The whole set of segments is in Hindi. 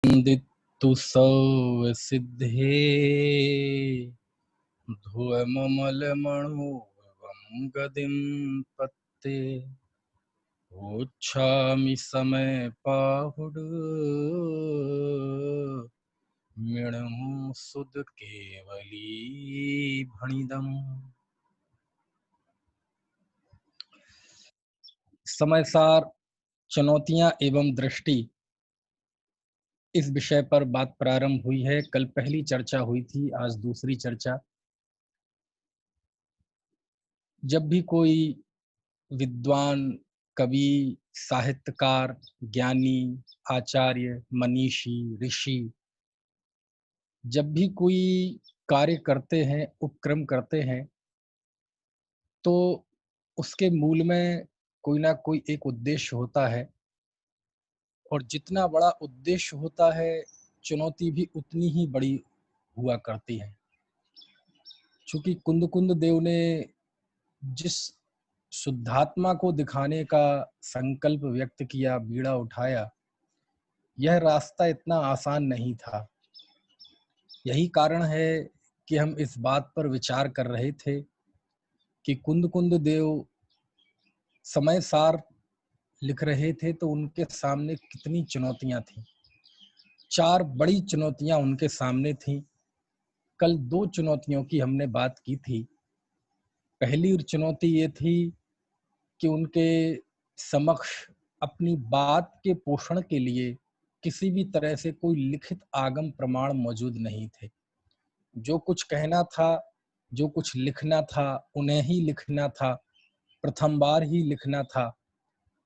वन्दितु सौसिद्धे ध्रुवममलमणोरवं गदिं पत्ते वोच्छामि समय पाहुड मृणमु सुद केवली भणिदम्। समयसार चुनौतियां एवं दृष्टि, इस विषय पर बात प्रारंभ हुई है। कल पहली चर्चा हुई थी, आज दूसरी चर्चा। जब भी कोई विद्वान, कवि, साहित्यकार, ज्ञानी, आचार्य, मनीषी, ऋषि जब भी कोई कार्य करते हैं, उपक्रम करते हैं, तो उसके मूल में कोई ना कोई एक उद्देश्य होता है, और जितना बड़ा उद्देश्य होता है, चुनौती भी उतनी ही बड़ी हुआ करती है। चूंकि कुंद देव ने जिस शुद्धात्मा को दिखाने का संकल्प व्यक्त किया, बीड़ा उठाया, यह रास्ता इतना आसान नहीं था। यही कारण है कि हम इस बात पर विचार कर रहे थे कि कुंद देव समय सार लिख रहे थे तो उनके सामने कितनी चुनौतियां थीं। 4 बड़ी चुनौतियां उनके सामने थीं। कल 2 चुनौतियों की हमने बात की थी। पहली चुनौती ये थी कि उनके समक्ष अपनी बात के पोषण के लिए किसी भी तरह से कोई लिखित आगम प्रमाण मौजूद नहीं थे। जो कुछ कहना था, जो कुछ लिखना था, उन्हें ही लिखना था, प्रथम बार ही लिखना था।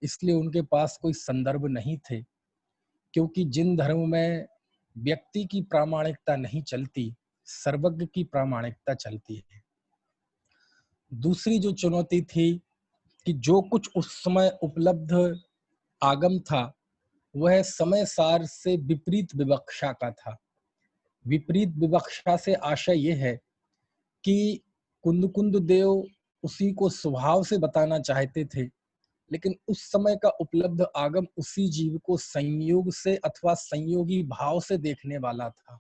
इसलिए उनके पास कोई संदर्भ नहीं थे, क्योंकि जिन धर्म में व्यक्ति की प्रामाणिकता नहीं चलती, सर्वज्ञ की प्रामाणिकता चलती है। दूसरी जो चुनौती थी कि जो कुछ उस समय उपलब्ध आगम था, वह समय सार से विपरीत विवक्षा का था। विपरीत विवक्षा से आशय यह है कि कुंद देव उसी को स्वभाव से बताना चाहते थे, लेकिन उस समय का उपलब्ध आगम उसी जीव को संयोग से अथवा संयोगी भाव से देखने वाला था।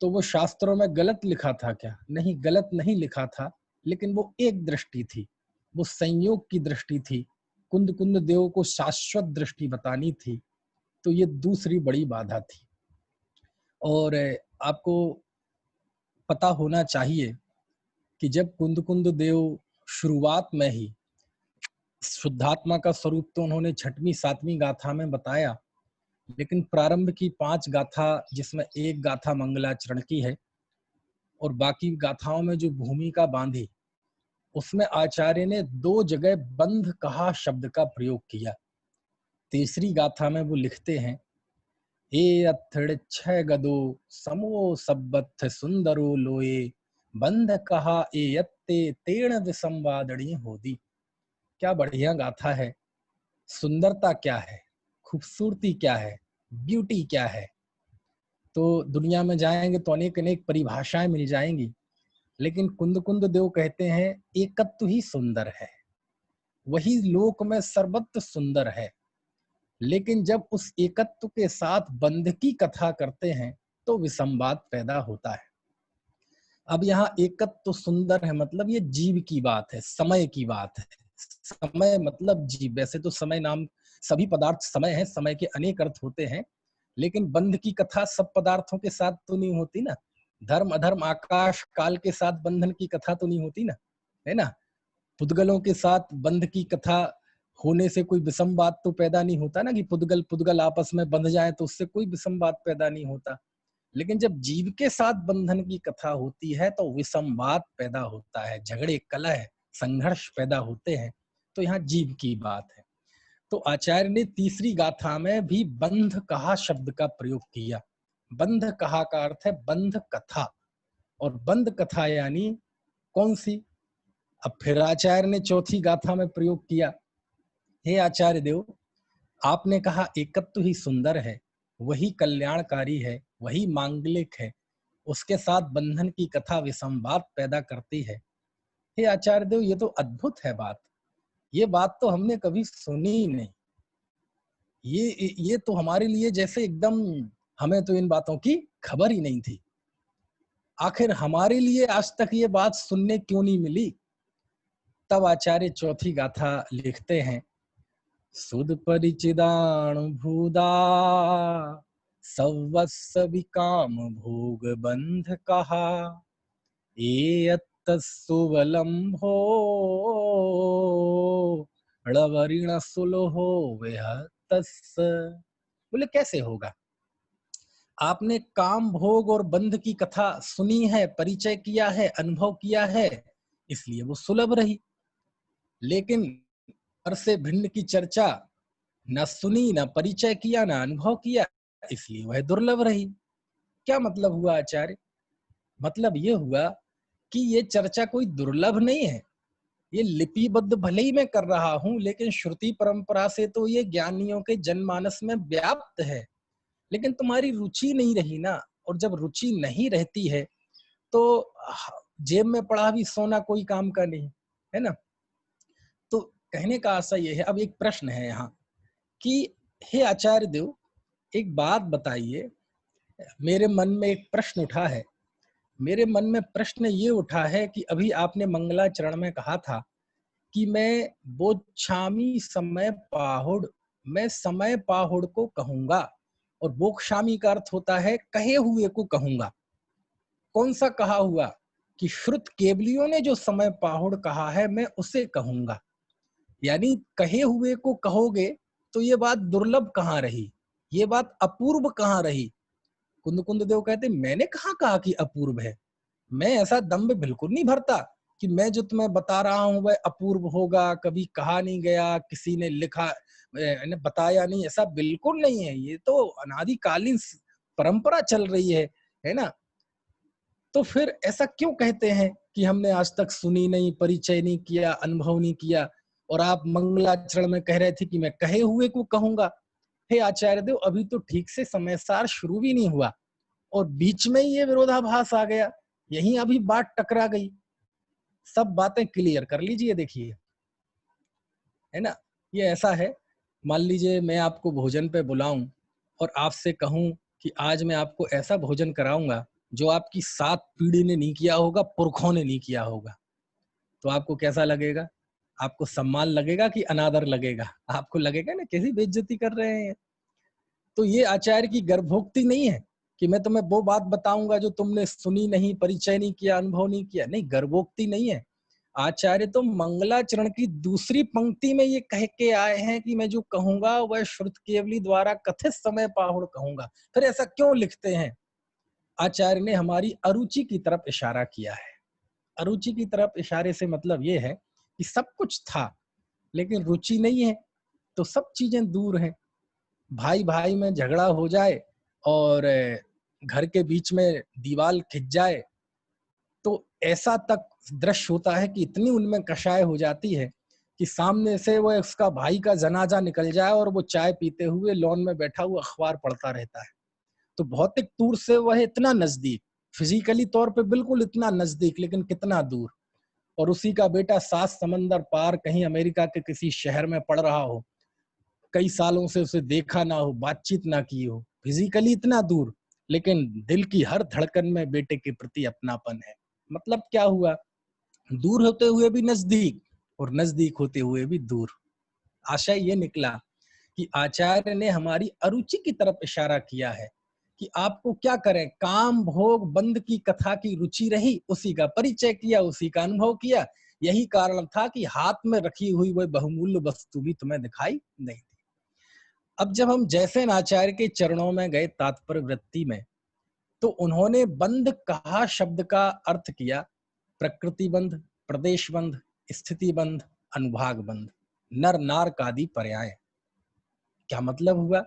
तो वो शास्त्रों में गलत लिखा था क्या? नहीं, गलत नहीं लिखा था, लेकिन वो एक दृष्टि थी, वो संयोग की दृष्टि थी। कुंद देव को शाश्वत दृष्टि बतानी थी, तो ये दूसरी बड़ी बाधा थी। और आपको पता होना चाहिए कि जब कुंद देव शुरुआत में ही शुद्धात्मा का स्वरूप तो उन्होंने 6वीं 7वीं गाथा में बताया, लेकिन प्रारंभ की 5 गाथा, जिसमें एक गाथा मंगलाचरण की है और बाकी गाथाओं में जो भूमिका बांधी, उसमें आचार्य ने 2 जगह बंध कहा शब्द का प्रयोग किया। तीसरी गाथा में वो लिखते हैं, ए अत्थड़ 6 गदो समो सब्बथ सुंदरो लोए बंध कहा ए यत्ते तेण विसंवादणी होदी। क्या बढ़िया गाथा है! सुंदरता क्या है, खूबसूरती क्या है, ब्यूटी क्या है। तो दुनिया में जाएंगे तो अनेक अनेक परिभाषाएं मिल जाएंगी, लेकिन कुंद देव कहते हैं एकत्व ही सुंदर है, वही लोक में सर्वत्र सुंदर है। लेकिन जब उस एकत्व के साथ बंध की कथा करते हैं तो विसंवाद पैदा होता है। अब यहाँ एकत्व सुंदर है मतलब ये जीव की बात है, समय की बात है। समय मतलब जीव। वैसे तो समय नाम सभी पदार्थ समय है, समय के अनेक अर्थ होते हैं, लेकिन बंध की कथा सब पदार्थों के साथ तो नहीं होती ना। धर्म अधर्म आकाश काल के साथ बंधन की कथा तो नहीं होती ना, है ना। पुद्गलों के साथ बंध की कथा होने से कोई विसंवाद तो पैदा नहीं होता ना, कि पुद्गल पुद्गल आपस में बंध जाए तो उससे कोई विसंवाद पैदा नहीं होता। लेकिन जब जीव के साथ बंधन की कथा होती है तो विसंवाद पैदा होता है, झगड़े, कलह, संघर्ष पैदा होते हैं। तो यहाँ जीव की बात है। तो आचार्य ने तीसरी गाथा में भी बंध कहा शब्द का प्रयोग किया। बंध कहा का अर्थ है बंध कथा, और बंध कथा यानी कौन सी? अब फिर आचार्य ने चौथी गाथा में प्रयोग किया, हे आचार्य देव, आपने कहा एकत्व ही सुंदर है, वही कल्याणकारी है, वही मांगलिक है, उसके साथ बंधन की कथा विसंवाद पैदा करती है। हे आचार्य देव, ये तो अद्भुत है बात, ये बात तो हमने कभी सुनी ही नहीं। ये तो हमारे लिए जैसे एकदम हमें तो इन बातों की खबर ही नहीं थी। आखिर हमारे लिए आज तक ये बात सुनने क्यों नहीं मिली? तब आचार्य चौथी गाथा लिखते हैं, सुद परिचिदानुभूदा सवस्स विकाम भोग बंध कहा, ये सुवलंभो णवरिण सुलहो वेहतस्। बोले कैसे होगा? आपने काम भोग और बंध की कथा सुनी है, परिचय किया है, अनुभव किया है, इसलिए वो सुलभ रही। लेकिन पर से भिन्न की चर्चा न सुनी, न परिचय किया, न अनुभव किया, इसलिए वह दुर्लभ रही। क्या मतलब हुआ आचार्य? मतलब ये हुआ कि ये चर्चा कोई दुर्लभ नहीं है। ये लिपिबद्ध भले ही मैं कर रहा हूं, लेकिन श्रुति परंपरा से तो ये ज्ञानियों के जनमानस में व्याप्त है। लेकिन तुम्हारी रुचि नहीं रही ना, और जब रुचि नहीं रहती है तो जेब में पड़ा भी सोना कोई काम का नहीं है ना। तो कहने का आशा ये है, अब एक प्रश्न है यहाँ कि हे आचार्य देव, एक बात बताइए। मेरे मन में एक प्रश्न उठा है। मेरे मन में प्रश्न ये उठा है कि अभी आपने मंगलाचरण में कहा था कि मैं बोच्छामी समय पाहुड़, मैं समय पाहुड़ को कहूंगा, और बोक्षामी का अर्थ होता है कहे हुए को कहूंगा। कौन सा कहा हुआ? कि श्रुत केवलियों ने जो समय पाहुड़ कहा है मैं उसे कहूंगा। यानी कहे हुए को कहोगे तो ये बात दुर्लभ कहाँ रही, ये बात अपूर्व कहाँ रही? कुंद कुंद देव कहते मैंने कहाँ कहा कि अपूर्व है। मैं ऐसा दम्भ बिल्कुल नहीं भरता कि मैं जो तुम्हें बता रहा हूं वह अपूर्व होगा, कभी कहा नहीं गया, किसी ने लिखा बताया नहीं, ऐसा बिल्कुल नहीं है। ये तो अनादिकालीन परंपरा चल रही है ना। तो फिर ऐसा क्यों कहते हैं कि हमने आज तक सुनी नहीं, परिचय नहीं किया, अनुभव नहीं किया? और आप मंगलाचरण में कह रहे थे कि मैं कहे हुए को कहूंगा। हे आचार्य देव, अभी तो ठीक से समय सार शुरू भी नहीं हुआ और बीच में ही ये विरोधाभास आ गया, यहीं अभी बात टकरा गई। सब बातें क्लियर कर लीजिए, देखिए, है ना। ये ऐसा है, मान लीजिए मैं आपको भोजन पे बुलाऊं और आपसे कहूं कि आज मैं आपको ऐसा भोजन कराऊंगा जो आपकी 7 पीढ़ी ने नहीं किया होगा, पुरखों ने नहीं किया होगा। तो आपको कैसा लगेगा? आपको सम्मान लगेगा कि अनादर लगेगा? आपको लगेगा ना कैसी बेइज्जती कर रहे हैं। तो ये आचार्य की गर्भोक्ति नहीं है कि मैं तुम्हें वो बात बताऊंगा जो तुमने सुनी नहीं, परिचय नहीं किया, अनुभव नहीं किया। नहीं, गर्भोक्ति नहीं है। आचार्य तो मंगलाचरण की दूसरी पंक्ति में ये कह के आए हैं कि मैं जो कहूंगा वह श्रुत केवली द्वारा कथित समय पाहुड़ कहूंगा। फिर ऐसा क्यों लिखते हैं? आचार्य ने हमारी अरुचि की तरफ इशारा किया है। अरुचि की तरफ इशारे से मतलब ये है कि सब कुछ था लेकिन रुचि नहीं है, तो सब चीजें दूर हैं। भाई भाई में झगड़ा हो जाए और घर के बीच में दीवार खिंच जाए तो ऐसा तक दृश्य होता है कि इतनी उनमें कषाय हो जाती है कि सामने से वो उसका भाई का जनाजा निकल जाए और वो चाय पीते हुए लॉन में बैठा हुआ अखबार पढ़ता रहता है। तो भौतिक तौर से वह इतना नजदीक, फिजिकली तौर पे बिल्कुल इतना नजदीक, लेकिन कितना दूर। और उसी का बेटा 7 समंदर पार कहीं अमेरिका के किसी शहर में पढ़ रहा हो, कई सालों से उसे देखा ना हो, बातचीत ना की हो, फिजिकली इतना दूर, लेकिन दिल की हर धड़कन में बेटे के प्रति अपनापन है। मतलब क्या हुआ? दूर होते हुए भी नजदीक और नजदीक होते हुए भी दूर। आशय ये निकला कि आचार्य ने हमारी अरुचि की तरफ इशारा किया है कि आपको क्या करें, काम भोग बंध की कथा की रुचि रही, उसी का परिचय किया, उसी का अनुभव किया। यही कारण था कि हाथ में रखी हुई वह बहुमूल्य वस्तु भी तुम्हें दिखाई नहीं दी। अब जब हम जैसे आचार्य के चरणों में गए तात्पर्य वृत्ति में, तो उन्होंने बंध कहा शब्द का अर्थ किया प्रकृति बंध, प्रदेश बंध, स्थिति बंध, अनुभाग बंध, नर नार कादि पर्याय। क्या मतलब हुआ?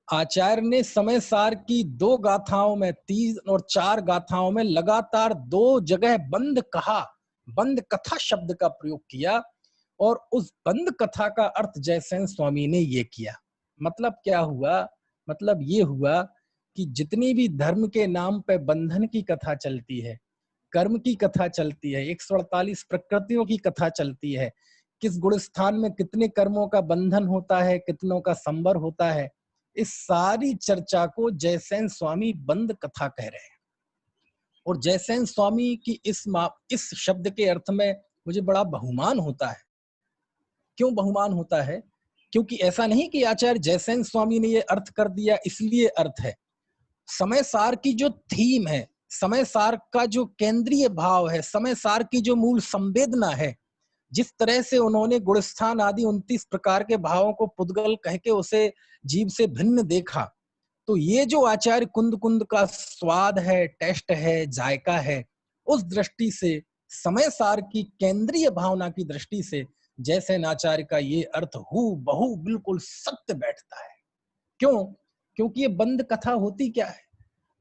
आचार्य ने समय सार की 2 गाथाओं में, 3 और 4 गाथाओं में लगातार 2 जगह बंध कहा, बंध कथा शब्द का प्रयोग किया, और उस बंध कथा का अर्थ जयसेन स्वामी ने ये किया। मतलब क्या हुआ? मतलब ये हुआ कि जितनी भी धर्म के नाम पे बंधन की कथा चलती है, कर्म की कथा चलती है, 148 प्रकृतियों की कथा चलती है, किस गुण स्थान में कितने कर्मों का बंधन होता है, कितनों का संबर होता है, इस सारी चर्चा को जयसेन स्वामी बंद कथा कह रहे हैं। और जयसेन स्वामी की इस शब्द के अर्थ में मुझे बड़ा बहुमान होता है। क्यों बहुमान होता है? क्योंकि ऐसा नहीं कि आचार्य जयसेन स्वामी ने ये अर्थ कर दिया इसलिए अर्थ है। समय सार की जो थीम है, समय सार का जो केंद्रीय भाव है, समय सार की जो मूल संवेदना है, जिस तरह से उन्होंने गुणस्थान आदि 29 प्रकार के भावों को पुद्गल कह के उसे जीव से भिन्न देखा, तो ये जो आचार्य कुंद कुंद का स्वाद है, टेस्ट है, जायका है, उस दृष्टि से समय सार की केंद्रीय भावना की दृष्टि से जैसे आचार्य का ये अर्थ हू बहु बिल्कुल सत्य बैठता है। क्यों? क्योंकि ये बंद कथा होती क्या है?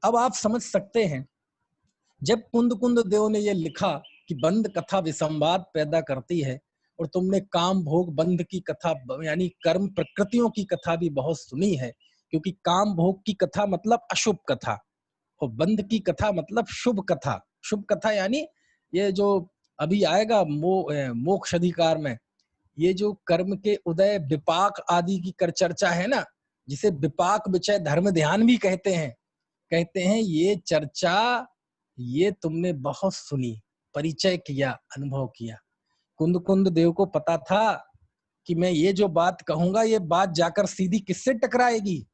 अब आप समझ सकते हैं, जब कुंद कुंद देव ने ये लिखा कि बंद कथा विसंवाद पैदा करती है, और तुमने काम भोग बंध की कथा यानी कर्म प्रकृतियों की कथा भी बहुत सुनी है, क्योंकि काम भोग की कथा मतलब अशुभ कथा और बंध की कथा मतलब शुभ कथा। शुभ कथा यानी ये जो अभी आएगा मोक्ष अधिकार में, ये जो कर्म के उदय विपाक आदि की कर चर्चा है ना, जिसे विपाक विचय धर्म ध्यान भी कहते हैं, ये चर्चा ये तुमने बहुत सुनी, परिचय किया, अनुभव किया। कुंद कुंद देव को पता था कि मैं ये जो बात कहूंगा, ये बात जाकर सीधी किससे टकराएगी?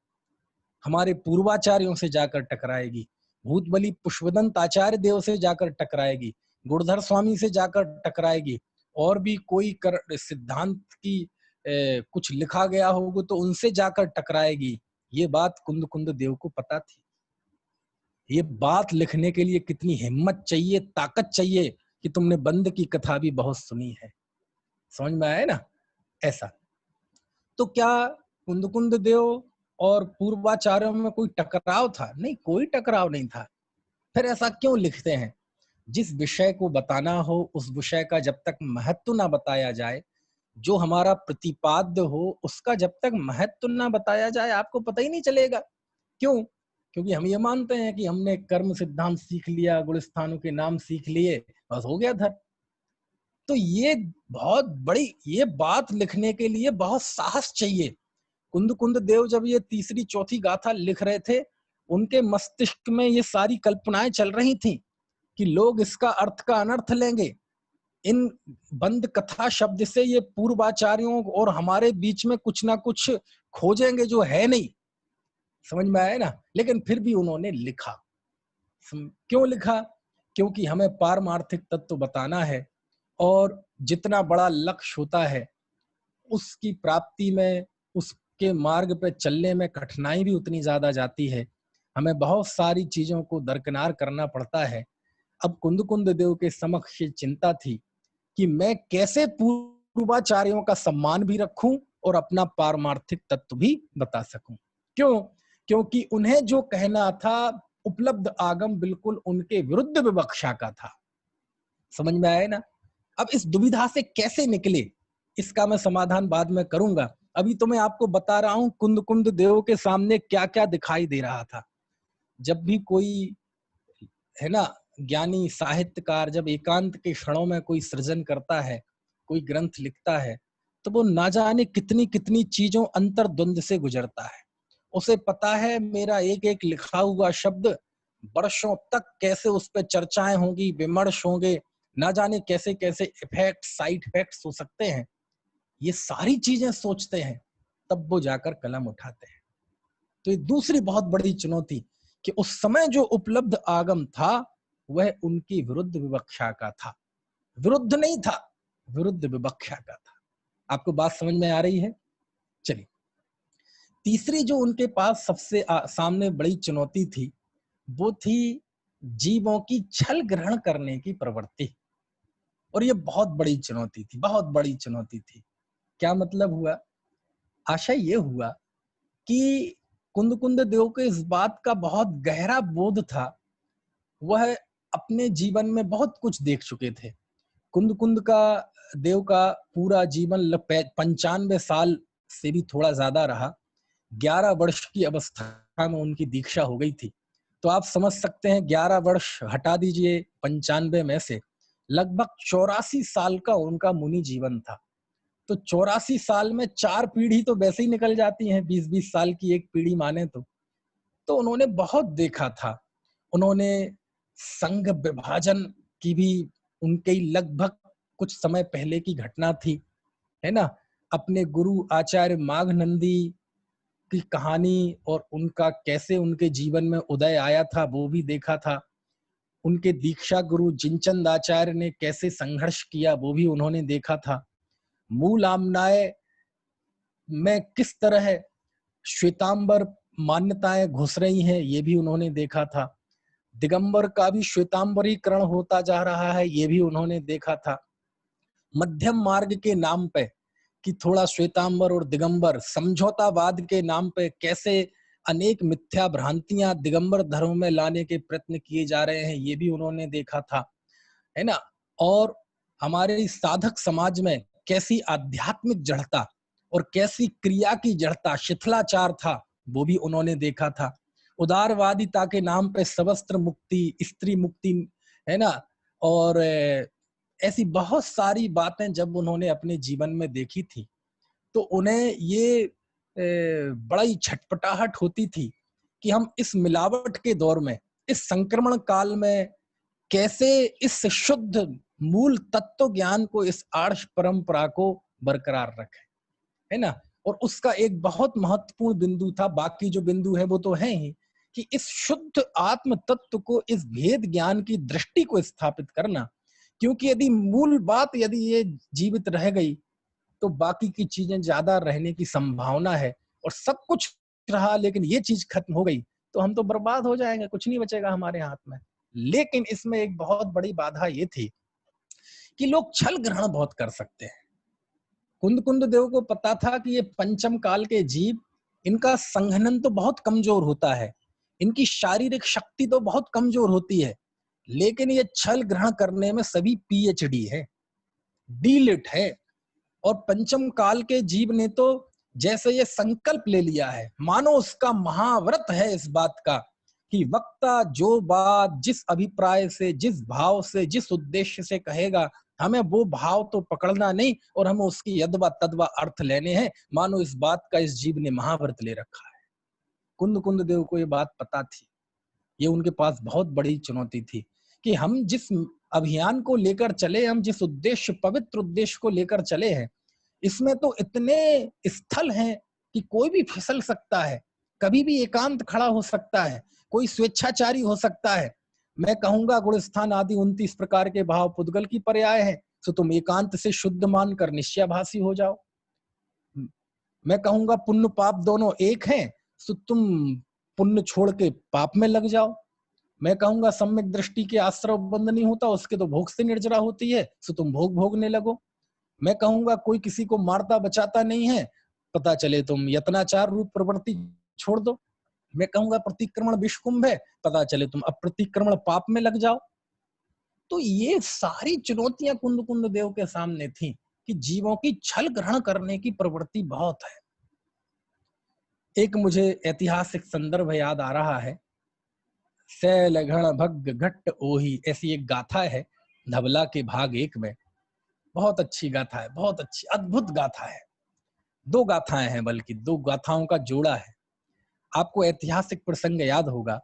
हमारे पूर्वाचार्यों से जाकर टकराएगी, भूतबली पुष्पदंत आचार्य देव से जाकर टकराएगी, गुरुधर स्वामी से जाकर टकराएगी, और भी कोई सिद्धांत की कुछ लिखा गया होगा तो उनसे जाकर टकराएगी। ये बात कुंद कुंद देव को पता थी। ये बात लिखने के लिए कितनी हिम्मत चाहिए, ताकत चाहिए कि तुमने बंद की कथा भी बहुत सुनी है। समझ में आया ना? ऐसा तो क्या कुंद कुंद देव और पूर्वाचार्यों में कोई टकराव था? नहीं, कोई टकराव नहीं था। फिर ऐसा क्यों लिखते हैं? जिस विषय को बताना हो उस विषय का जब तक महत्व ना बताया जाए, जो हमारा प्रतिपाद्य हो उसका जब तक महत्व ना बताया जाए, आपको पता ही नहीं चलेगा। क्यों? क्योंकि हम ये मानते हैं कि हमने कर्म सिद्धांत सीख लिया, गुणस्थानों के नाम सीख लिए, बस हो गया धर्म। तो ये बहुत बड़ी ये बात लिखने के लिए बहुत साहस चाहिए। कुंद कुंद देव जब ये तीसरी चौथी गाथा लिख रहे थे, उनके मस्तिष्क में ये सारी कल्पनाएं चल रही थी कि लोग इसका अर्थ का अनर्थ लेंगे। इन बंद कथा शब्द से ये पूर्वाचार्यों और हमारे बीच में कुछ ना कुछ खोजेंगे जो है नहीं। समझ में आया ना? लेकिन फिर भी उन्होंने लिखा। क्यों लिखा? क्योंकि हमें पारमार्थिक तत्व बताना है, और जितना बड़ा लक्ष्य होता है उसकी प्राप्ति में, उसके मार्ग पे चलने में कठिनाई भी उतनी ज्यादा जाती है। हमें बहुत सारी चीजों को दरकिनार करना पड़ता है। अब कुंद कुंद देव के समक्ष ये चिंता थी कि मैं कैसे पूर्वाचार्यों का सम्मान भी रखूं और अपना पारमार्थिक तत्व भी बता सकूं। क्यों? क्योंकि उन्हें जो कहना था उपलब्ध आगम बिल्कुल उनके विरुद्ध विवक्षा का था। समझ में आया ना? अब इस दुविधा से कैसे निकले, इसका मैं समाधान बाद में करूंगा। अभी तो मैं आपको बता रहा हूं कुंद कुंद देव के सामने क्या क्या दिखाई दे रहा था। जब भी कोई है ना ज्ञानी साहित्यकार जब एकांत के क्षणों में कोई सृजन करता है, कोई ग्रंथ लिखता है, तो वो ना जाने कितनी कितनी चीजों अंतर्द्वंद से गुजरता है। उसे पता है मेरा एक एक लिखा हुआ शब्द वर्षों तक कैसे उस पर चर्चाएं होंगी, विमर्श होंगे, ना जाने कैसे कैसे इफेक्ट साइड इफेक्ट्स हो सकते हैं। ये सारी चीजें सोचते हैं, तब वो जाकर कलम उठाते हैं। तो ये दूसरी बहुत बड़ी चुनौती कि उस समय जो उपलब्ध आगम था वह उनकी विरुद्ध विवक्षा का था। विरुद्ध नहीं था, विरुद्ध विवक्षा का था। आपको बात समझ में आ रही है? चलिए, तीसरी जो उनके पास सबसे सामने बड़ी चुनौती थी, वो थी जीवों की छल ग्रहण करने की प्रवृत्ति। और ये बहुत बड़ी चुनौती थी, बहुत बड़ी चुनौती थी। क्या मतलब हुआ? आशय ये हुआ कि कुंद कुंद देव को इस बात का बहुत गहरा बोध था। वह अपने जीवन में बहुत कुछ देख चुके थे। कुंद कुंद का देव का पूरा जीवन 95 साल से भी थोड़ा ज्यादा रहा। 11 वर्ष की अवस्था में उनकी दीक्षा हो गई थी। तो आप समझ सकते हैं 11 वर्ष हटा दीजिए 95 में से, लगभग 84 साल का उनका मुनि जीवन था। तो 84 साल में 4 पीढ़ी तो वैसे ही निकल जाती हैं, 20-20 साल की एक पीढ़ी माने तो। तो उन्होंने बहुत देखा था। उन्होंने संघ विभाजन की भी, उनके लगभग कुछ समय पहले की घटना थी, है ना? अपने गुरु आचार्य माघनंदी की कहानी और उनका कैसे उनके जीवन में उदय आया था, वो भी देखा था। उनके दीक्षा गुरु जिनचंद आचार्य ने कैसे संघर्ष किया, वो भी उन्होंने देखा था। मूल आमनाय में किस तरह श्वेतांबर मान्यताएं घुस रही हैं, ये भी उन्होंने देखा था। दिगंबर का भी श्वेतांबरीकरण होता जा रहा है, ये भी उन्होंने देखा था। मध्यम मार्ग के नाम पे कि थोड़ा श्वेतांबर और दिगंबर, समझौतावाद के नाम पे कैसे अनेक मिथ्या भ्रांतियां दिगंबर धर्म में लाने के प्रयत्न किए जा रहे हैं, ये भी उन्होंने देखा था, है ना? और हमारे साधक समाज में कैसी आध्यात्मिक जड़ता और कैसी क्रिया की जड़ता, शिथिलाचार था, वो भी उन्होंने देखा था। उदारवादिता के नाम पे सवस्त्र मुक्ति, स्त्री मुक्ति, है ना? और ऐसी बहुत सारी बातें जब उन्होंने अपने जीवन में देखी थी, तो उन्हें ये बड़ा ही छटपटाहट होती थी कि हम इस मिलावट के दौर में, इस संक्रमण काल में कैसे इस शुद्ध मूल तत्व ज्ञान को, इस आर्ष परंपरा को बरकरार रखें, है ना? और उसका एक बहुत महत्वपूर्ण बिंदु था, बाकी जो बिंदु है वो तो है ही, कि इस शुद्ध आत्म तत्व को, इस भेद ज्ञान की दृष्टि को स्थापित करना। क्योंकि यदि मूल बात, यदि ये जीवित रह गई, तो बाकी की चीजें ज्यादा रहने की संभावना है। और सब कुछ रहा लेकिन ये चीज खत्म हो गई, तो हम तो बर्बाद हो जाएंगे, कुछ नहीं बचेगा हमारे हाथ में। लेकिन इसमें एक बहुत बड़ी बाधा ये थी कि लोग छल ग्रहण बहुत कर सकते हैं। कुंद देव को पता था कि ये पंचम काल के जीव, इनका संघनन तो बहुत कमजोर होता है, इनकी शारीरिक शक्ति तो बहुत कमजोर होती है, लेकिन ये छल ग्रहण करने में सभी पीएचडी है, डीलिट है। और पंचम काल के जीव ने तो जैसे ये संकल्प ले लिया है, मानो उसका महाव्रत है इस बात का कि वक्ता जो बात जिस अभिप्राय से, जिस भाव से, जिस उद्देश्य से कहेगा, हमें वो भाव तो पकड़ना नहीं और हमें उसकी यदवा तदवा अर्थ लेने हैं। मानो इस बात का इस जीव ने महाव्रत ले रखा है। कुंद देव को ये बात पता थी। ये उनके पास बहुत बड़ी चुनौती थी कि हम जिस अभियान को लेकर चले, हम जिस उद्देश्य, पवित्र उद्देश्य को लेकर चले हैं, इसमें तो इतने स्थल हैं कि कोई भी फिसल सकता है, कभी भी एकांत खड़ा हो सकता है, कोई स्वेच्छाचारी हो सकता है। मैं कहूंगा गुणस्थान आदि 29 प्रकार के भाव पुद्गल की पर्याय है, तो तुम एकांत से शुद्ध मानकर निश्चयभासी हो जाओ। मैं कहूंगा पुण्य पाप दोनों एक हैं, तो तुम पुण्य छोड़ के पाप में लग जाओ। मैं कहूंगा सम्यक दृष्टि के आश्रव बंद नहीं होता, उसके तो भोग से निर्जरा होती है, तो तुम भोग भोगने लगो। मैं कहूंगा कोई किसी को मारता बचाता नहीं है, पता चले तुम यत्नाचार रूप प्रवृत्ति छोड़ दो। मैं कहूंगा प्रतिक्रमण विषकुंभ है, पता चले तुम अप्रतिक्रमण पाप में लग जाओ। तो ये सारी चुनौतियां कुंद देव के सामने थी कि जीवों की छल ग्रहण करने की प्रवृत्ति बहुत है। एक मुझे ऐतिहासिक संदर्भ याद आ रहा है, शैल घण भग्ग घट्ट ओही, ऐसी एक गाथा है धबला के भाग 1 में। बहुत अच्छी गाथा है, बहुत अच्छी अद्भुत गाथा है। 2 गाथाएं हैं, बल्कि 2 गाथाओं का जोड़ा है। आपको ऐतिहासिक प्रसंग याद होगा,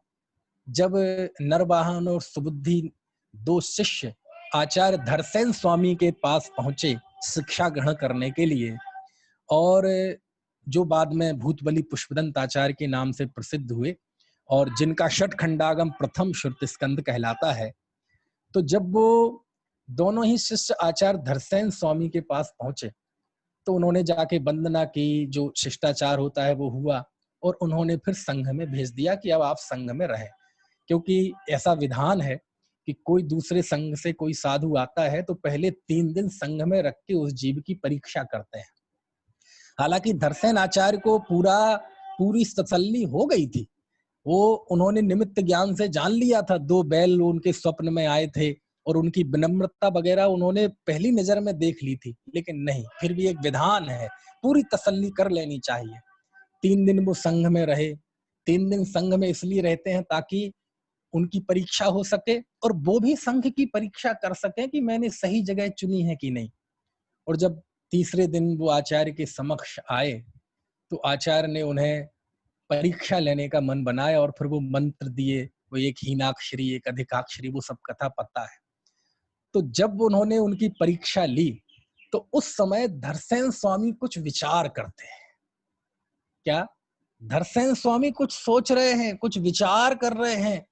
जब नरवाहन और सुबुद्धि 2 शिष्य आचार्य धरसेन स्वामी के पास पहुंचे शिक्षा ग्रहण करने के लिए, और जो बाद में भूतबली पुष्पदंत आचार्य के नाम से प्रसिद्ध हुए और जिनका षटखंडागम प्रथम श्रुत स्कंद कहलाता है। तो जब वो दोनों ही शिष्य आचार्य धरसेन स्वामी के पास पहुंचे, तो उन्होंने जाके वंदना की, जो शिष्टाचार होता है वो हुआ, और उन्होंने फिर संघ में भेज दिया कि अब आप संघ में रहें। क्योंकि ऐसा विधान है कि कोई दूसरे संघ से कोई साधु आता है तो पहले 3 दिन संघ में रख के उस जीव की परीक्षा करते हैं। हालांकि धरसेन आचार्य को पूरी तसल्ली हो गई थी, वो उन्होंने निमित्त ज्ञान से जान लिया था, 2 बैल उनके स्वप्न में आए थे और उनकी विनम्रता वगैरह उन्होंने पहली नजर में देख ली थी। लेकिन नहीं, फिर भी एक विधान है, पूरी तसल्ली कर लेनी चाहिए। 3 दिन वो संघ में रहे। 3 दिन संघ में इसलिए रहते हैं ताकि उनकी परीक्षा हो सके और वो भी संघ की परीक्षा कर सके कि मैंने सही जगह चुनी है कि नहीं। और जब तीसरे दिन वो आचार्य के समक्ष आए तो आचार्य ने उन्हें परीक्षा लेने का मन बनाया और फिर वो मंत्र दिए, वो एक हीनाक्षरी एक अधिकाक्षरी, वो सब कथा पता है। तो जब उन्होंने उनकी परीक्षा ली तो उस समय धरसेन स्वामी कुछ विचार करते हैं। क्या? धरसेन स्वामी कुछ सोच रहे हैं, कुछ विचार कर रहे हैं,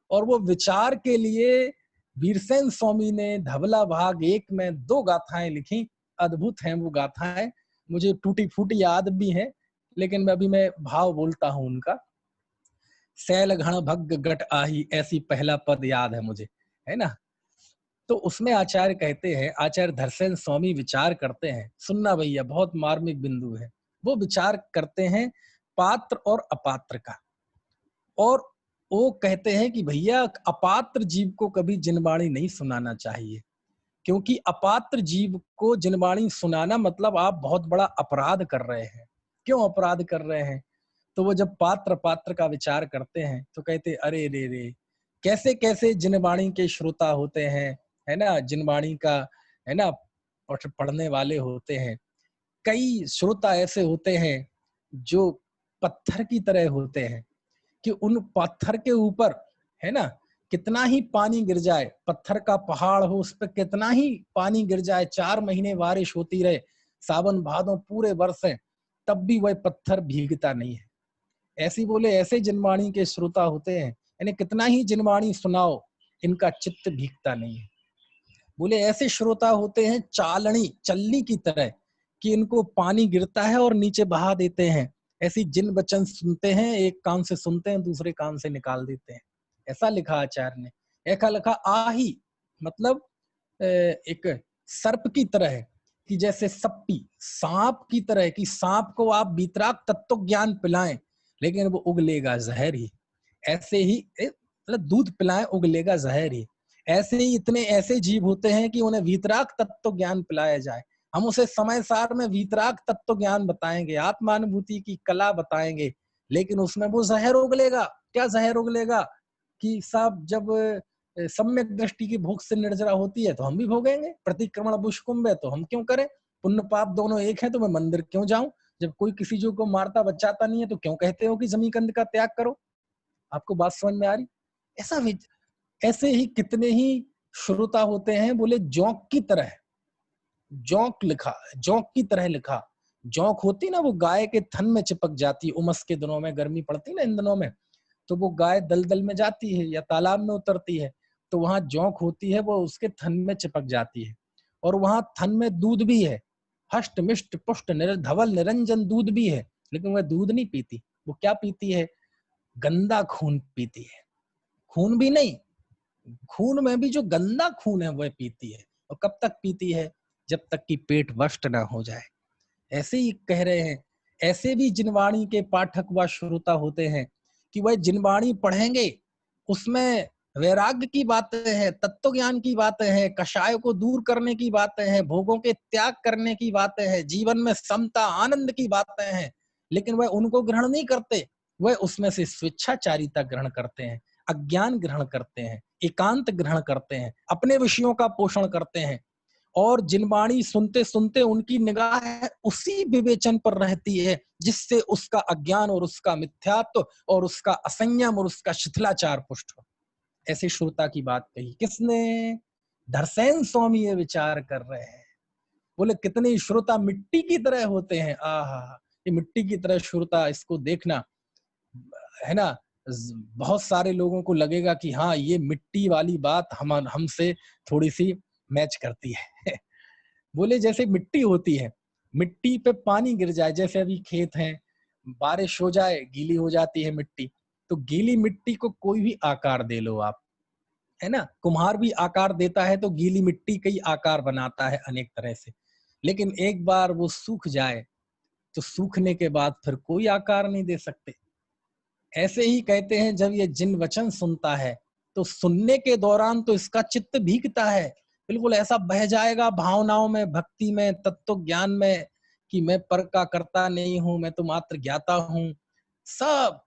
और वो विचार के लिए वीरसेन स्वामी ने धवला भाग 1 में 2 गाथाएं लिखी। अद्भुत हैं वो गाथाएं, मुझे टूटी फूटी याद भी है, लेकिन अभी मैं भाव बोलता हूं उनका। सैल घण भग्ग गट आही, ऐसी पहला पद याद है मुझे, है ना। तो उसमें आचार्य कहते हैं, आचार्य धरसेन स्वामी विचार करते हैं, सुनना भैया बहुत मार्मिक बिंदु है। वो विचार करते हैं पात्र और अपात्र का, और वो कहते हैं कि भैया अपात्र जीव को कभी जिनवाणी नहीं सुनाना चाहिए, क्योंकि अपात्र जीव को जिनवाणी सुनाना मतलब आप बहुत बड़ा अपराध कर रहे हैं। क्यों अपराध कर रहे हैं? तो वो जब पात्र पात्र का विचार करते हैं तो कहते अरे रे रे, कैसे कैसे जिनवाणी के श्रोता होते हैं, है ना, जिनवाणी का, है ना, पढ़ने वाले होते हैं। कई श्रोता ऐसे होते हैं जो पत्थर की तरह होते हैं, कि उन पत्थर के ऊपर, है ना, कितना ही पानी गिर जाए, पत्थर का पहाड़ हो, उस पर कितना ही पानी गिर जाए, 4 महीने बारिश होती रहे, सावन भादों पूरे बरसे, तब भी वह पत्थर भीगता नहीं है। ऐसी बोले ऐसे जिनवाणी के श्रोता होते हैं, यानी कितना ही जिनवाणी सुनाओ, इनका चित्त भीगता नहीं है। बोले ऐसे श्रोता होते हैं चालनी, चलनी की तरह, कि इनको पानी गिरता है और नीचे बहा देते हैं। ऐसी जिन वचन सुनते हैं, एक कान से सुनते हैं दूसरे कान से निकाल देते हैं। ऐसा लिखा आचार्य ने। ऐसा लिखा आही, मतलब एक सर्प की तरह है, कि जैसे सप्पी सांप की तरह, कि सांप को आप वितराग तत्व ज्ञान पिलाएं लेकिन वो उगलेगा जहर ही। ऐसे ही मतलब दूध पिलाएं उगलेगा जहर ही। ऐसे ही इतने ऐसे जीव होते हैं कि उन्हें वीतराग तत्व ज्ञान पिलाया जाए, हम उसे समय सार में वीतराग तत्व ज्ञान बताएंगे, आत्मानुभूति की कला बताएंगे, लेकिन उसमें वो जहर उगलेगा। क्या जहर उगलेगा? कि साहब जब सम्यक दृष्टि की भोग से निर्जरा होती है तो हम भी भोगेंगे, प्रतिक्रमण बुष्कुंभ है तो हम क्यों करें, पुण्य पाप दोनों एक है तो मैं मंदिर क्यों जाऊं, जब कोई किसी जो को मारता बचाता नहीं है तो क्यों कहते हो कि जमी कंद का त्याग करो। आपको बात समझ में आ रही? ऐसा ऐसे ही कितने ही श्रोता होते हैं, बोले जोंक की तरह, जोंक लिखा, जोंक की तरह लिखा। जोंक होती ना, वो गाय के थन में चिपक जाती है, उमस के दिनों में, गर्मी पड़ती ना इन दिनों में, तो वो गाय दलदल में जाती है या तालाब में उतरती है, तो वहां जोंक होती है, वो उसके थन में चिपक जाती है, और वहां थन में दूध भी है, हष्ट मिष्ट पुष्ट धवल निरंजन दूध भी है, लेकिन वह दूध नहीं पीती। वो क्या पीती है? गंदा खून पीती है। खून भी नहीं, खून में भी जो गंदा खून है वह पीती है। और कब तक पीती है? जब तक कि पेट वष्ट ना हो जाए। ऐसे ही कह रहे हैं, ऐसे भी जिनवाणी के पाठक व श्रोता होते हैं कि वह जिनवाणी पढ़ेंगे, उसमें वैराग्य की बातें हैं, तत्व ज्ञान की बातें हैं, कषाय को दूर करने की बातें हैं, भोगों के त्याग करने की बातें हैं, जीवन में समता आनंद की बातें हैं, लेकिन वह उनको ग्रहण नहीं करते। वह उसमें से स्वेच्छाचारिता ग्रहण करते हैं, अज्ञान ग्रहण करते हैं, एकांत ग्रहण करते हैं, अपने विषयों का पोषण करते हैं, और जिनवाणी सुनते सुनते उनकी निगाह उसी विवेचन पर रहती है जिससे उसका अज्ञान और उसका मिथ्यात्व और उसका असंयम और उसका शिथिलाचार पुष्ट हो। ऐसे श्रोता की बात कही किसने? धरसेन स्वामी ये विचार कर रहे हैं। बोले कितने श्रोता मिट्टी की तरह होते हैं, आहा, ये मिट्टी की तरह श्रोता, इसको देखना, है ना। बहुत सारे लोगों को लगेगा कि हाँ ये मिट्टी वाली बात हमसे थोड़ी सी मैच करती है। बोले जैसे मिट्टी होती है, मिट्टी पे पानी गिर जाए, जैसे अभी खेत है, बारिश हो जाए गीली हो जाती है मिट्टी, तो गीली मिट्टी को कोई भी आकार दे लो आप, है ना, कुम्हार भी आकार देता है तो गीली मिट्टी कई आकार बनाता है अनेक तरह से, लेकिन एक बार वो सूख जाए तो सूखने के बाद फिर कोई आकार नहीं दे सकते। ऐसे ही कहते हैं जब ये जिन वचन सुनता है तो सुनने के दौरान तो इसका चित्त भीगता है, बिल्कुल ऐसा बह जाएगा भावनाओं में, भक्ति में, तत्व ज्ञान में, कि मैं पर का करता नहीं हूं, मैं तो मात्र ज्ञाता हूं, सब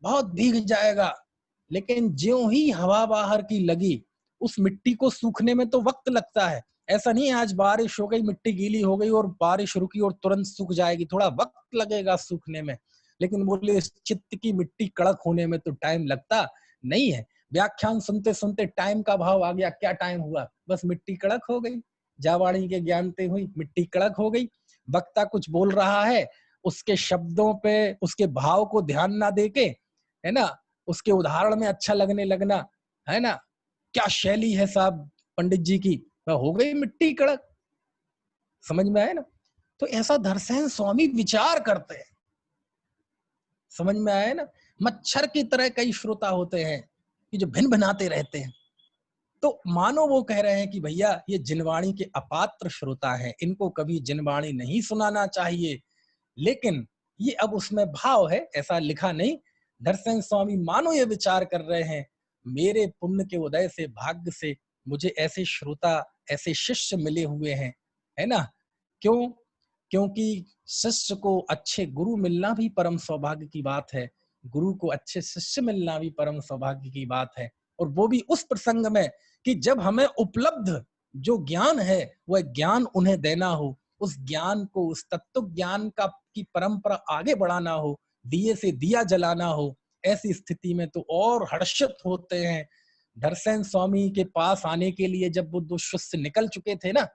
बहुत भीग जाएगा। लेकिन ज्यों ही हवा बाहर की लगी, उस मिट्टी को सूखने में तो वक्त लगता है, ऐसा नहीं है आज बारिश हो गई, मिट्टी गीली हो गई और बारिश रुकी और तुरंत सूख जाएगी, थोड़ा वक्त लगेगा सूखने में। लेकिन बोले इस चित्त की मिट्टी कड़क होने में तो टाइम लगता नहीं है। व्याख्यान सुनते सुनते टाइम का भाव आ गया, क्या टाइम हुआ, बस मिट्टी कड़क हो गई। जावाणी के ज्ञानते हुई मिट्टी कड़क हो गई। वक्ता कुछ बोल रहा है, उसके शब्दों पे उसके भाव को ध्यान ना देके, है ना, उसके उदाहरण में अच्छा लगने लगना, है ना, क्या शैली है साहब पंडित जी की, तो हो गई मिट्टी कड़क। समझ में आया ना? तो ऐसा धरसेन स्वामी विचार करते हैं। समझ में आया ना? मच्छर की तरह कई श्रोता होते हैं कि जो भिन भिनाते रहते हैं। तो मानो वो कह रहे हैं कि भैया ये जिनवाणी के अपात्र श्रोता हैं, इनको कभी जिनवाणी नहीं सुनाना चाहिए। लेकिन ये अब उसमें भाव है, ऐसा लिखा नहीं। दर्शन स्वामी मानो ये विचार कर रहे हैं, मेरे पुण्य के उदय से, भाग्य से मुझे ऐसे श्रोता, ऐसे शिष्य मिले हुए हैं, है ना। क्यों? क्योंकि शिष्य को अच्छे गुरु मिलना भी परम सौभाग्य की बात है, गुरु को अच्छे शिष्य मिलना भी परम सौभाग्य की बात है। और वो भी उस प्रसंग में कि जब हमें उपलब्ध जो ज्ञान है वह ज्ञान उन्हें देना हो, उस ज्ञान को, उस तत्व ज्ञान का की परंपरा आगे बढ़ाना हो, दिए से दिया जलाना हो, ऐसी स्थिति में तो और हर्षित होते हैं। धरसेन स्वामी के पास आने के लिए जब वो दो शिष्य निकल चुके थे ना,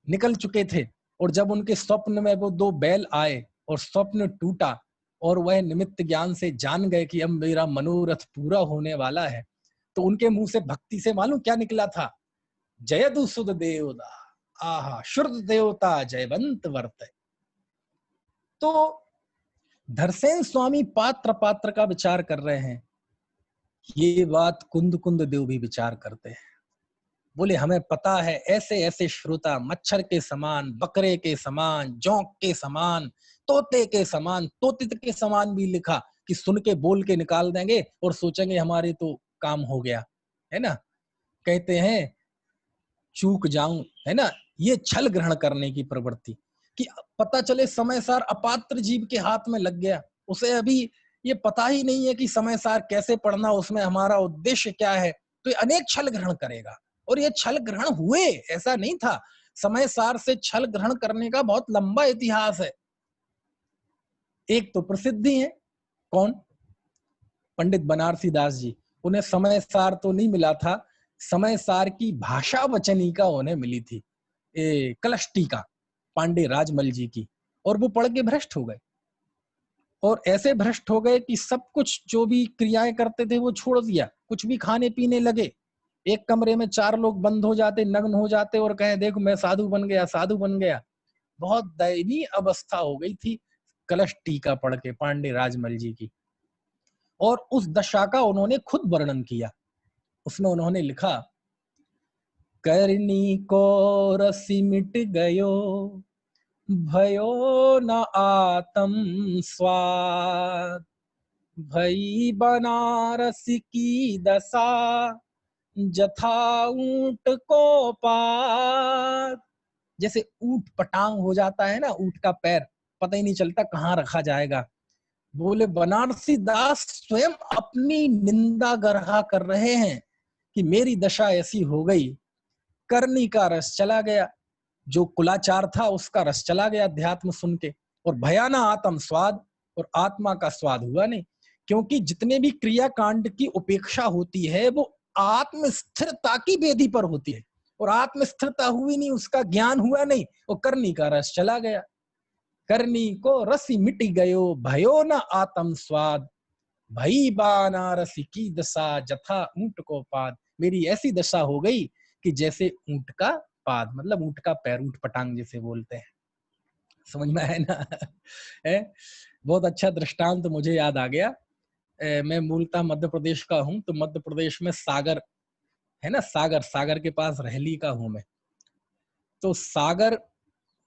निकल चुके थे, और जब उनके स्वप्न में वो दो बैल आए और स्वप्न टूटा और वह निमित्त ज्ञान से जान गए कि अब मेरा मनोरथ पूरा होने वाला है, तो उनके मुंह से भक्ति से मालूम क्या निकला था? जयदु सुद देवदा, आहा शुद्ध देवता जयवंत वर्त। तो धरसेन स्वामी पात्र पात्र का विचार कर रहे हैं। ये बात कुंद कुंद देव भी विचार करते हैं। बोले हमें पता है ऐसे ऐसे श्रोता मच्छर के समान, बकरे के समान, जोंक के समान, तोते के समान, तोतित के समान भी लिखा कि सुन के बोल के निकाल देंगे और सोचेंगे हमारे तो काम हो गया, है ना। कहते हैं चूक जाऊं, है ना, ये छल ग्रहण करने की प्रवृत्ति, कि पता चले समय सार अपात्र जीव के हाथ में लग गया, उसे अभी ये पता ही नहीं है कि समय सार कैसे पढ़ना, उसमें हमारा उद्देश्य क्या है, तो ये अनेक छल ग्रहण करेगा। और ये छल ग्रहण हुए, ऐसा नहीं था। समय सार से छल ग्रहण करने का बहुत लंबा इतिहास है। एक तो प्रसिद्धि है, कौन? पंडित बनारसी दास जी। उन्हें समय सार तो नहीं मिला था, समय सार की भाषा वचनिका उन्हें मिली थी, कलश टीका पांडे राजमल जी की, और वो पढ़ के भ्रष्ट हो गए। और ऐसे भ्रष्ट हो गए कि सब कुछ जो भी क्रियाएं करते थे वो छोड़ दिया, कुछ भी खाने पीने लगे। एक कमरे में 4 लोग बंद हो जाते, नग्न हो जाते और कहे देखो मैं साधु बन गया, साधु बन गया। बहुत दयनीय अवस्था हो गई थी कलश टीका पढ़ के पांडे राजमल जी की। और उस दशा का उन्होंने खुद वर्णन किया। उसमें उन्होंने लिखा, करनी को रसी मिट गयो, भयो न आत्म स्वाद, भई बनारस की दशा, जथा ऊंट को पात। जैसे ऊंट पटांग हो जाता है ना, ऊंट का पैर पता ही नहीं चलता कहाँ रखा जाएगा। बोले बनारसी दास स्वयं अपनी निंदा गरहा कर रहे हैं कि मेरी दशा ऐसी हो गई, करनी का रस चला गया, जो कुलाचार था उसका रस चला गया अध्यात्म सुन के, और भयाना आत्म स्वाद, और आत्मा का स्वाद हुआ नहीं। क्योंकि जितने भी क्रिया कांड की उपेक्षा होती है वो आत्म स्थिरता की बेदी पर होती है, और आत्म स्थिरता हुई नहीं, उसका ज्ञान हुआ नहीं, और करनी का रस चला गया। करनी को रसी मिट गयो, भयो न आत्म स्वाद, भई बनारसी की दशा, जथा ऊंट को पाद। मेरी ऐसी दशा हो गई कि जैसे ऊंट का पाद, मतलब ऊंट का पैर, ऊंट पटांग जिसे बोलते हैं। समझ में है ना? है बहुत अच्छा दृष्टांत मुझे याद आ गया। मैं मूलतः मध्य प्रदेश का हूं, तो मध्य प्रदेश में सागर है ना, सागर, सागर के पास रहली का हूं मैं। तो सागर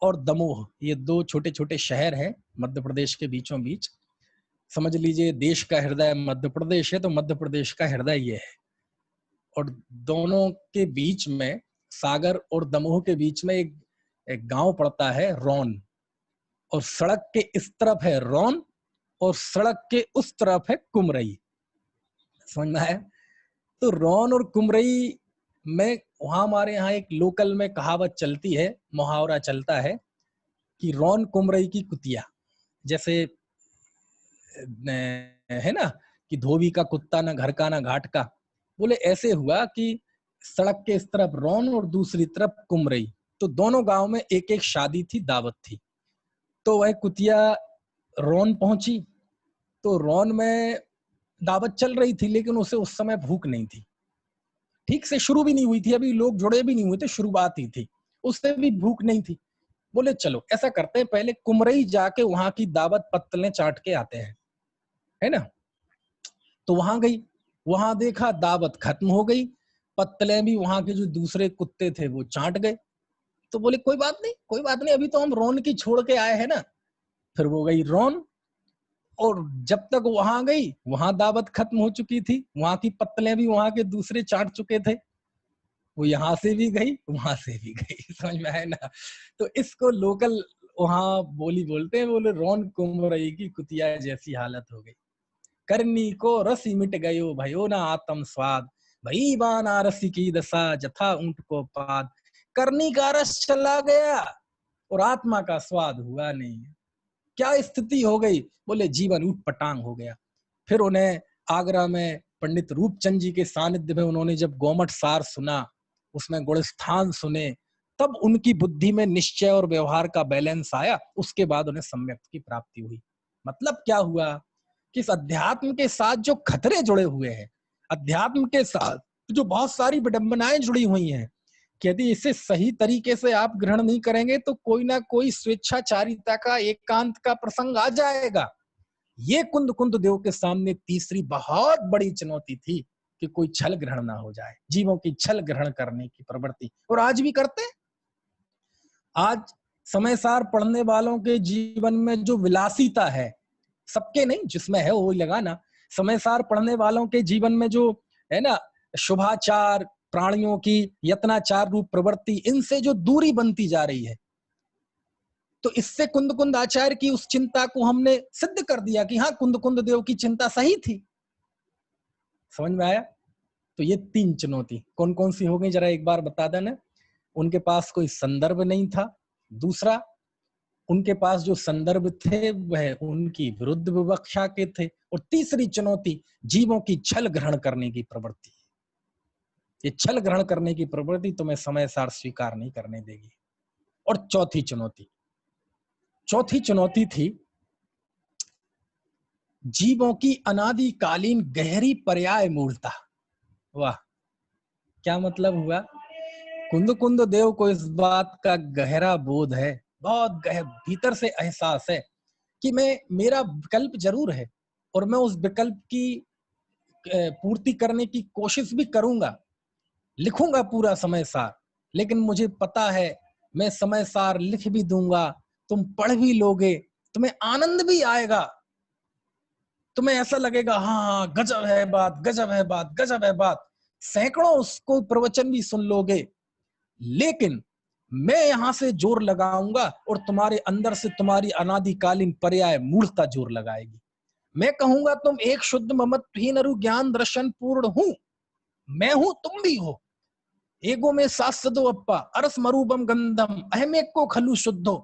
और दमोह ये 2 छोटे छोटे शहर हैं मध्य प्रदेश के बीचों बीच। समझ लीजिए देश का हृदय मध्य प्रदेश है, तो मध्य प्रदेश का हृदय ये है। और दोनों के बीच में, सागर और दमोह के बीच में एक गांव पड़ता है रौन, और सड़क के इस तरफ है रौन और सड़क के उस तरफ है कुमरई। समझ में है? तो रौन और कुमरई मैं वहां हमारे यहाँ एक लोकल में कहावत चलती है, मुहावरा चलता है कि रौन कुमरई की कुतिया। जैसे है ना कि धोबी का कुत्ता ना घर का ना घाट का। बोले ऐसे हुआ कि सड़क के इस तरफ रौन और दूसरी तरफ कुमरई, तो दोनों गांव में एक एक शादी थी, दावत थी। तो वह कुतिया रौन पहुंची, तो रौन में दावत चल रही थी, लेकिन उसे उस समय भूख नहीं थी, ठीक से शुरू भी नहीं हुई थी, अभी लोग जुड़े भी नहीं हुए थे, शुरुआत ही थी, उससे भी भूख नहीं थी। बोले चलो ऐसा करते हैं, पहले कुमरई जाके वहां की दावत पत्तलें चाट के आते हैं, है ना। तो वहां गई, वहां देखा दावत खत्म हो गई, पत्तले भी वहां के जो दूसरे कुत्ते थे वो चाट गए। तो बोले कोई बात नहीं, कोई बात नहीं, अभी तो हम रौन की छोड़ के आए हैं ना। फिर वो गई रौन, और जब तक वहां गई वहां दावत खत्म हो चुकी थी, वहां की पत्तलें भी वहां के दूसरे चाट चुके थे। वो यहाँ से भी गई वहां से भी गई समझ में आया ना। तो इसको लोकल वहां बोली बोलते हैं, बोले रौन कुमरई की कुतिया जैसी हालत हो गई, करनी को रसी मिट गयो भयो ना आत्म स्वाद, भई बाना रसी की दशा जथा ऊंट को पाद। करनी का रस चला गया और आत्मा का स्वाद हुआ नहीं। क्या स्थिति हो गई, बोले जीवन ऊट पटांग हो गया। फिर उन्हें आगरा में पंडित रूपचंद जी के सानिध्य में उन्होंने जब गोमट सार सुना, उसमें गुणस्थान सुने, तब उनकी बुद्धि में निश्चय और व्यवहार का बैलेंस आया। उसके बाद उन्हें सम्यक की प्राप्ति हुई। मतलब क्या हुआ कि इस अध्यात्म के साथ जो खतरे जुड़े हुए हैं, अध्यात्म के साथ जो बहुत सारी विडंबनाएं जुड़ी हुई हैं, कि यदि इसे सही तरीके से आप ग्रहण नहीं करेंगे तो कोई ना कोई स्वेच्छाचारिता का, एकांत का प्रसंग आ जाएगा। ये कुंद कुंद देव के सामने तीसरी बहुत बड़ी चुनौती थी कि कोई छल ग्रहण ना हो जाए, जीवों की छल ग्रहण करने की प्रवृत्ति। और आज भी करते हैं। आज समय सार पढ़ने वालों के जीवन में जो विलासिता है, सबके नहीं, जिसमें है वो लगाना, समय सार पढ़ने वालों के जीवन में जो है ना शुभाचार, प्राणियों की यत्नाचार रूप प्रवृत्ति, इनसे जो दूरी बनती जा रही है, तो इससे कुंद कुंद आचार्य की उस चिंता को हमने सिद्ध कर दिया कि हाँ, कुंद कुंद देव की चिंता सही थी। समझ में आया। तो ये तीन चुनौती कौन कौन सी हो गई, जरा एक बार बता देना। उनके पास कोई संदर्भ नहीं था, दूसरा उनके पास जो संदर्भ थे वह उनकी विरुद्ध विवक्षा के थे, और तीसरी चुनौती जीवों की छल ग्रहण करने की प्रवृत्ति। ये छल ग्रहण करने की प्रवृत्ति तुम्हें समय सार स्वीकार नहीं करने देगी। और चौथी चुनौती थी जीवों की अनादिकालीन गहरी पर्याय मूलता। वाह, क्या मतलब हुआ। कुंद कुंद देव को इस बात का गहरा बोध है, बहुत गहर भीतर से एहसास है कि मेरा विकल्प जरूर है, और मैं उस विकल्प की पूर्ति करने की कोशिश भी करूंगा, लिखूंगा पूरा समय सार। लेकिन मुझे पता है मैं समय सार लिख भी दूंगा, तुम पढ़ भी लोगे, तुम्हें आनंद भी आएगा, तुम्हें ऐसा लगेगा हाँ हाँ गजब है बात, गजब है बात, गजब है बात, सैकड़ों उसको प्रवचन भी सुन लोगे। लेकिन मैं यहां से जोर लगाऊंगा और तुम्हारे अंदर से तुम्हारी अनादिकालीन पर्याय मूलता जोर लगाएगी। मैं कहूंगा तुम एक शुद्ध ममत्वहीन अरु ज्ञान दर्शन पूर्ण हूं, मैं हूं तुम भी हो, एगो में सासदो अप्पा अरस मरूबम गंधम अहम एक को खलु शुद्धो।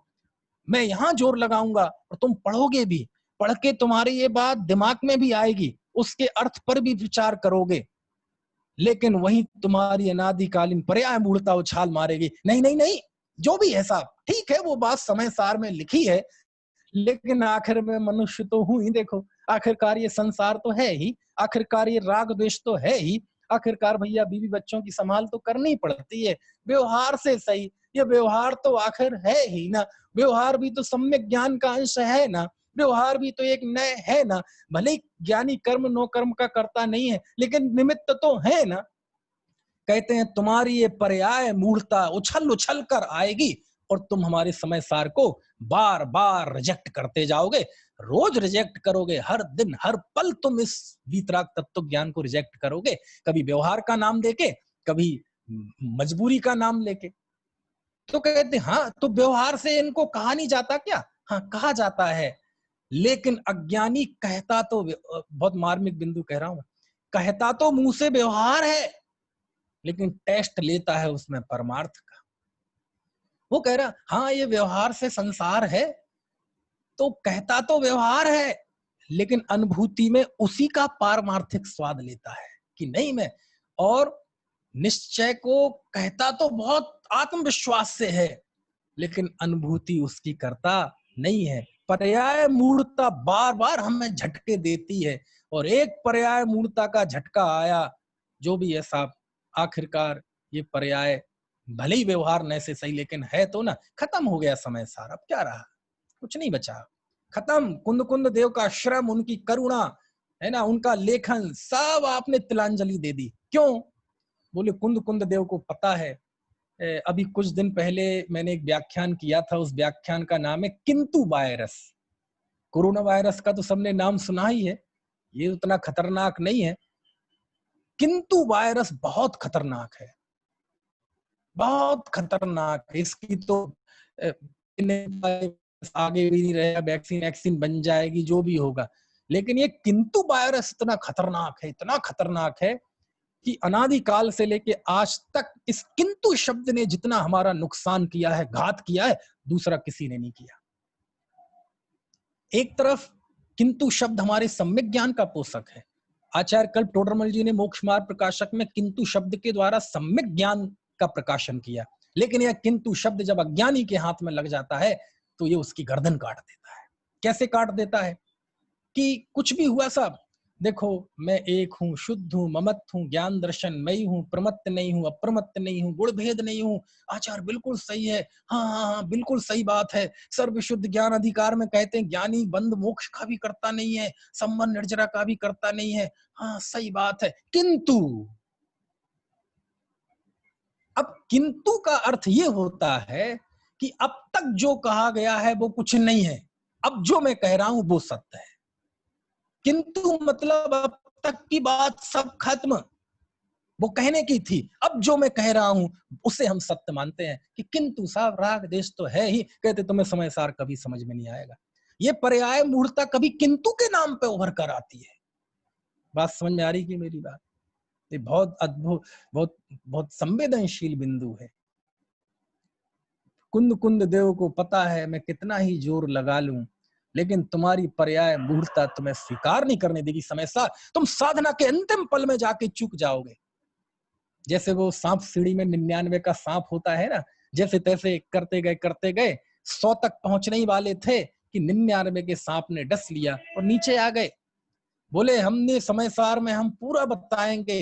मैं यहां जोर लगाऊंगा और तुम पढ़ोगे भी, पढ़ के तुम्हारी ये बात दिमाग में भी आएगी, उसके अर्थ पर भी विचार करोगे, लेकिन वही तुम्हारी अनादिकालीन पर्याय मूलता उछाल मारेगी, नहीं नहीं नहीं, जो भी है साहब ठीक है, वो बात समय सार में लिखी है, लेकिन आखिर में मनुष्य तो हूं ही, देखो आखिरकार ये संसार तो है ही, आखिरकार ये राग द्वेष तो है ही, आखिरकार भैया बीवी बच्चों की संभाल तो करनी पड़ती है, व्यवहार से सही, ये व्यवहार तो आखिर है ही ना, व्यवहार भी तो सम्यक ज्ञान का अंश है ना, व्यवहार भी तो एक नय है ना। भले ज्ञानी कर्म नो कर्म का करता नहीं है, लेकिन निमित्त तो है ना। कहते हैं तुम्हारी ये पर्याय मूढ़ता उछल उछल कर आएगी, और तुम हमारे समय सार को बार बार रिजेक्ट करते जाओगे, रोज रिजेक्ट करोगे, हर दिन हर पल तुम इस वीतराग तत्व ज्ञान को रिजेक्ट करोगे, कभी व्यवहार का नाम देके, कभी मजबूरी का नाम लेके। तो कहते हाँ, तो व्यवहार से इनको कहा नहीं जाता क्या, हाँ कहा जाता है, लेकिन अज्ञानी कहता तो बहुत मार्मिक बिंदु कह रहा हूं, कहता तो मुंह से व्यवहार है, लेकिन टेस्ट लेता है उसमें परमार्थ का। वो कह रहा हाँ ये व्यवहार से संसार है, तो कहता तो व्यवहार है, लेकिन अनुभूति में उसी का पारमार्थिक स्वाद लेता है कि नहीं मैं, और निश्चय को कहता तो बहुत आत्मविश्वास से है, लेकिन अनुभूति उसकी करता नहीं है। पर्याय मूढ़ता बार बार हमें झटके देती है, और एक पर्याय मूढ़ता का झटका आया, जो भी है साहब, आखिरकार ये पर्याय भले ही व्यवहार न से सही, लेकिन है तो ना, खत्म हो गया समय सार, अब क्या रहा, कुछ नहीं बचा, खत्म। कुंद कुंद देव का श्रम, उनकी करुणा है ना, उनका लेखन सब आपने तिलांजलि दे दी। क्यों? बोले कुंद कुंद देव को पता है। अभी कुछ दिन पहले मैंने एक व्याख्यान किया था, उस व्याख्यान का नाम है किंतु वायरस। कोरोना वायरस का तो सबने नाम सुना ही है, ये उतना खतरनाक नहीं है, किंतु वायरस बहुत खतरनाक है, बहुत खतरनाक है। इसकी तो आगे भी नहीं रहेगा, वैक्सीन वैक्सीन बन जाएगी, जो भी होगा, लेकिन ये किंतु वायरस इतना खतरनाक है, इतना खतरनाक है कि अनादिकाल से लेके आज तक इस किंतु शब्द ने जितना हमारा नुकसान किया है, घात किया है, दूसरा किसी ने नहीं किया। एक तरफ किंतु शब्द हमारे सम्यक ज्ञान का पोषक है। आचार्य कल्प टोडरमल जी ने मोक्ष मार्ग प्रकाशक में किंतु शब्द के द्वारा सम्यक ज्ञान का प्रकाशन किया, लेकिन यह किंतु शब्द जब अज्ञानी के हाथ में लग जाता है तो ये उसकी गर्दन काट देता है। कैसे काट देता है? कि कुछ भी हुआ साहब, देखो मैं एक हूँ, शुद्ध हूँ, ममत्व हूँ, ज्ञान दर्शन मई हूँ, प्रमत्त नहीं हूँ, अप्रमत्त नहीं हूँ, गुण भेद नहीं हूँ। आचार बिल्कुल सही है, हाँ हाँ हाँ बिल्कुल सही बात है। सर्व शुद्ध ज्ञान अधिकार में कहते हैं ज्ञानी बंद मोक्ष का भी करता नहीं है, संबंध निर्जरा का भी करता नहीं है। हाँ सही बात है, किंतु अब किंतु का अर्थ ये होता है कि अब तक जो कहा गया है वो कुछ नहीं है, अब जो मैं कह रहा हूं वो सत्य है। किंतु मतलब अब तक की बात सब खत्म, वो कहने की थी, अब जो मैं कह रहा हूं उसे हम सत्य मानते हैं। कि किंतु साहब राग देश तो है ही, कहते तुम्हें समय सार कभी समझ में नहीं आएगा। ये पर्याय मूर्ता कभी किंतु के नाम पे उभर कर आती है। बात समझ में आ रही कि मेरी बात? ये बहुत अद्भुत, बहुत बहुत संवेदनशील बिंदु है। कुंद कुंद देव को पता है मैं कितना ही जोर लगा लूं, लेकिन तुम्हारी पर्याय मूर्ता तुम्हें स्वीकार नहीं करने देगी। समय सा तुम साधना के अंतिम पल में जाके चूक जाओगे। जैसे वो सांप सीढ़ी में 99 का सांप होता है ना, जैसे तैसे करते गए 100 तक पहुंचने ही वाले थे कि 99 के सांप ने डस लिया और नीचे आ गए। बोले हमने समय सार में हम पूरा बताएंगे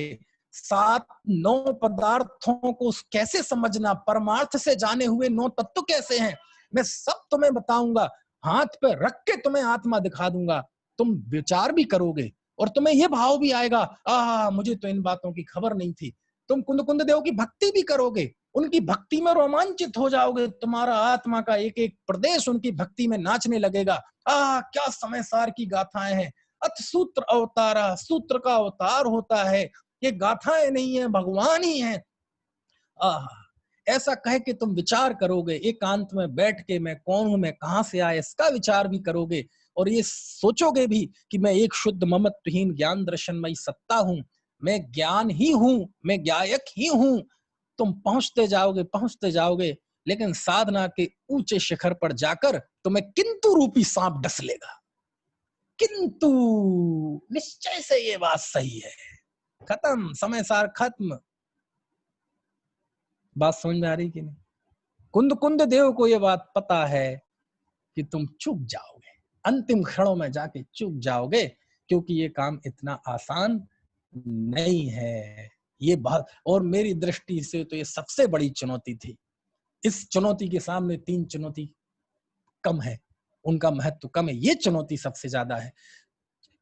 7-9 पदार्थों को कैसे समझना, परमार्थ से जाने हुए 9 तत्व कैसे हैं, मैं सब तुम्हें बताऊंगा। हाथ पे रख के तुम्हें आत्मा दिखा दूंगा, तुम विचार भी करोगे और तुम्हें यह भाव भी आएगा, मुझे तो इन बातों की खबर नहीं थी। तुम कुंद कुंद देव की भक्ति भी करोगे, उनकी भक्ति में रोमांचित हो जाओगे, तुम्हारा आत्मा का एक एक प्रदेश उनकी भक्ति में नाचने लगेगा। क्या समय सार की गाथाएं हैं। अथ सूत्र अवतारा, सूत्र का अवतार होता है, ये गाथाएं नहीं है, भगवान ही है। ऐसा कह के तुम विचार करोगे, एकांत में बैठ के मैं कौन हूं, मैं कहां से आया, इसका विचार भी करोगे और ये सोचोगे भी कि मैं एक शुद्ध ममत्वहीन ज्ञान दर्शनमयी सत्ता हूं, मैं ज्ञान ही हूं, मैं ज्ञायक ही हूं। तुम पहुंचते जाओगे, लेकिन साधना के ऊंचे शिखर पर जाकर तुम्हें किंतु रूपी सांप डस लेगा। किंतु निश्चय से ये बात सही है, खत्म, समय सार खत्म। बात समझ में आ रही कि नहीं? कुंद कुंद देव को ये बात पता है कि तुम चूक जाओगे, अंतिम क्षणों में जाके चूक जाओगे, क्योंकि ये काम इतना आसान नहीं है। ये बहुत, और मेरी दृष्टि से तो ये सबसे बड़ी चुनौती थी। इस चुनौती के सामने 3 चुनौती कम है, उनका महत्व कम है, ये चुनौती सबसे ज्यादा है।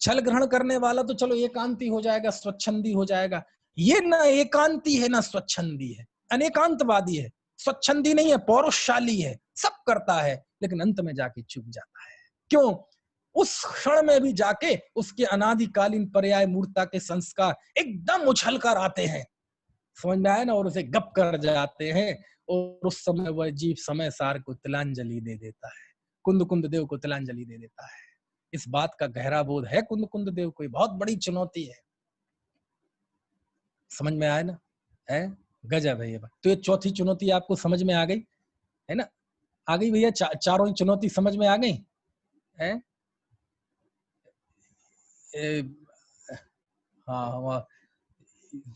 छल ग्रहण करने वाला तो चलो एकांती हो जाएगा, स्वच्छंदी हो जाएगा, ये ना एकांती है ना स्वच्छंदी है, अनेकांतवादी है, स्वच्छंदी नहीं है, पौरुषशाली है, सब करता है, लेकिन अंत में जाके चुक जाता है। क्यों? उस क्षण में भी जाके उसके अनादिकालीन पर्याय मूर्ता के संस्कार एकदम उछल कर आते हैं, समझ में आया ना, और उसे गप कर जाते हैं, और उस समय वह जीव समय सार को तिलांजलि दे देता है, कुंद कुंद देव को तिलांजलि दे देता है। इस बात का गहरा बोध है कुंद कुंद देव को, बहुत बड़ी चुनौती है। समझ में आया ना? है। गजब है ये बात। तो ये चौथी चुनौती आपको समझ में आ गई, है ना? आ गई भैया, चारों ही चुनौती समझ में आ गई है? हाँ,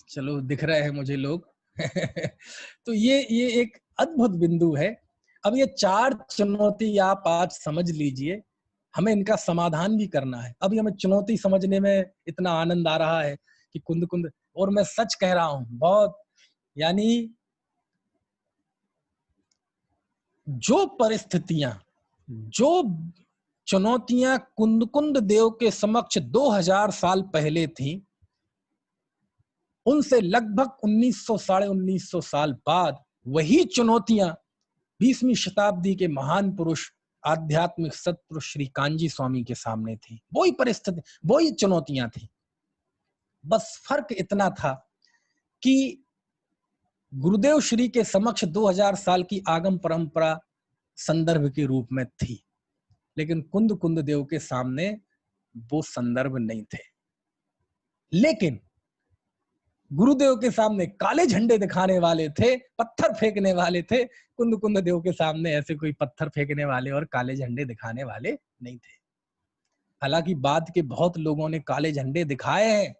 चलो दिख रहे हैं मुझे लोग। तो ये एक अद्भुत बिंदु है। अब ये 4 चुनौती आप आज समझ लीजिए, हमें इनका समाधान भी करना है। अभी हमें चुनौती समझने में इतना आनंद आ रहा है कि कुंद-कुंद, और मैं सच कह रहा हूँ, बहुत, यानी जो परिस्थितियां, जो चुनौतियां कुंद-कुंद देव के समक्ष 2000 साल पहले थी, उनसे लगभग 1900 साढ़े 1900 साल बाद वही चुनौतियां 20वीं शताब्दी के महान पुरुष, आध्यात्मिक सत्पुरुष श्री कांजी स्वामी के सामने थी। वही परिस्थिति, वही चुनौतियां थी। बस फर्क इतना था कि गुरुदेव श्री के समक्ष 2000 साल की आगम परंपरा संदर्भ के रूप में थी, लेकिन कुंद कुंद देव के सामने वो संदर्भ नहीं थे। लेकिन गुरुदेव के सामने काले झंडे दिखाने वाले थे, पत्थर फेंकने वाले थे। कुंद कुंद देव के सामने ऐसे कोई पत्थर फेंकने वाले और काले झंडे दिखाने वाले नहीं थे। हालांकि बाद के बहुत लोगों ने काले झंडे दिखाए हैं,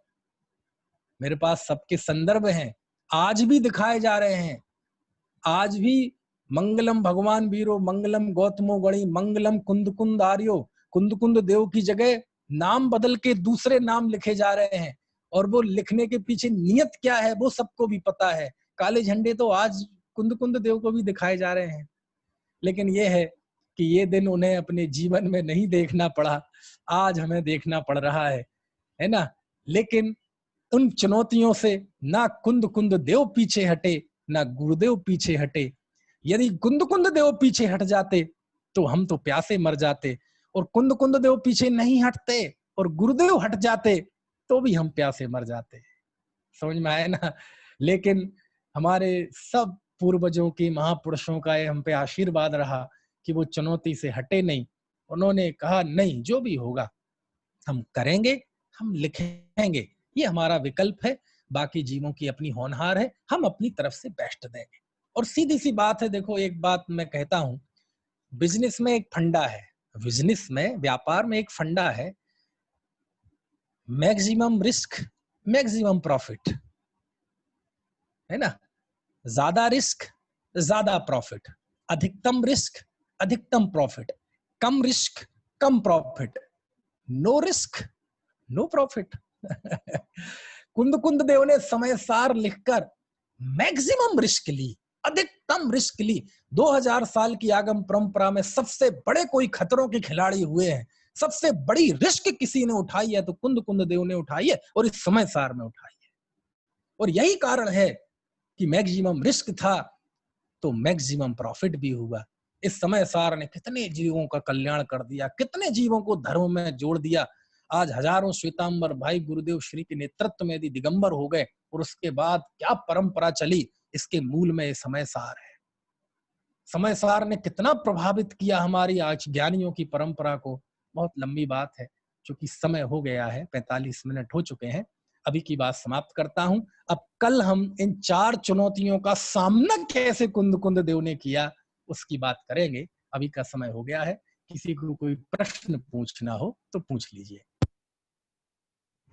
मेरे पास सबके संदर्भ हैं, आज भी दिखाए जा रहे हैं। आज भी मंगलम भगवान वीरो, मंगलम गौतमो गणी, मंगलम कुंद कुंद आर्यो, कुंद कुंद देव की जगह नाम बदल के दूसरे नाम लिखे जा रहे हैं, और वो लिखने के पीछे नियत क्या है वो सबको भी पता है। काले झंडे तो आज कुंद कुंद देव को भी दिखाए जा रहे हैं, लेकिन ये है कि ये दिन उन्हें अपने जीवन में नहीं देखना पड़ा, आज हमें देखना पड़ रहा है ना? लेकिन उन चुनौतियों से ना कुंद कुंद देव पीछे हटे, ना गुरुदेव पीछे हटे। यदि कुंद कुंद देव पीछे हट जाते तो हम तो प्यासे मर जाते, और कुंद कुंद देव पीछे नहीं हटते और गुरुदेव हट जाते तो भी हम प्यासे मर जाते। समझ में आया ना? लेकिन हमारे सब पूर्वजों के, महापुरुषों का ये हम पे आशीर्वाद रहा कि वो चुनौती से हटे नहीं। उन्होंने कहा नहीं, जो भी होगा हम करेंगे, हम लिखेंगे, ये हमारा विकल्प है, बाकी जीवों की अपनी होनहार है, हम अपनी तरफ से बेस्ट देंगे। और सीधी सी बात है, देखो एक बात मैं कहता हूं, बिजनेस में एक फंडा है, बिजनेस में, व्यापार में एक फंडा है, मैक्सिमम रिस्क मैक्सिमम प्रॉफिट, है ना? ज्यादा रिस्क ज्यादा प्रॉफिट, अधिकतम रिस्क अधिकतम प्रॉफिट, कम रिस्क कम profit, no risk no profit. Kund Kund देव ने समय सार लिखकर मैक्सिमम रिस्क ली, अधिकतम रिस्क ली। 2000 साल की आगम परंपरा में सबसे बड़े कोई खतरों के खिलाड़ी हुए हैं, सबसे बड़ी रिस्क किसी ने उठाई है तो कुंद कुंद देव ने उठाई है, और इस समय सार में उठाई है। और यही कारण है कि मैक्सिमम रिस्क था तो मैक्सिमम प्रॉफिट भी हुआ। इस समय सार ने कितने जीवों का कल्याण कर दिया, कितने जीवों को धर्म में जोड़ दिया। आज हजारों श्वेतांबर भाई गुरुदेव श्री के नेतृत्व में यदि दिगंबर हो गए, और उसके बाद क्या परंपरा चली, इसके मूल में समय सार है। समय सार ने कितना प्रभावित किया हमारी आज ज्ञानियों की परंपरा को, बहुत लंबी बात है। चूंकि समय हो गया है, 45 मिनट हो चुके हैं, अभी की बात समाप्त करता हूं। अब कल हम इन 4 चुनौतियों का सामना कैसे कुंद कुंद देव ने किया उसकी बात करेंगे। अभी का समय हो गया है, किसी को कोई प्रश्न पूछना हो तो पूछ लीजिए।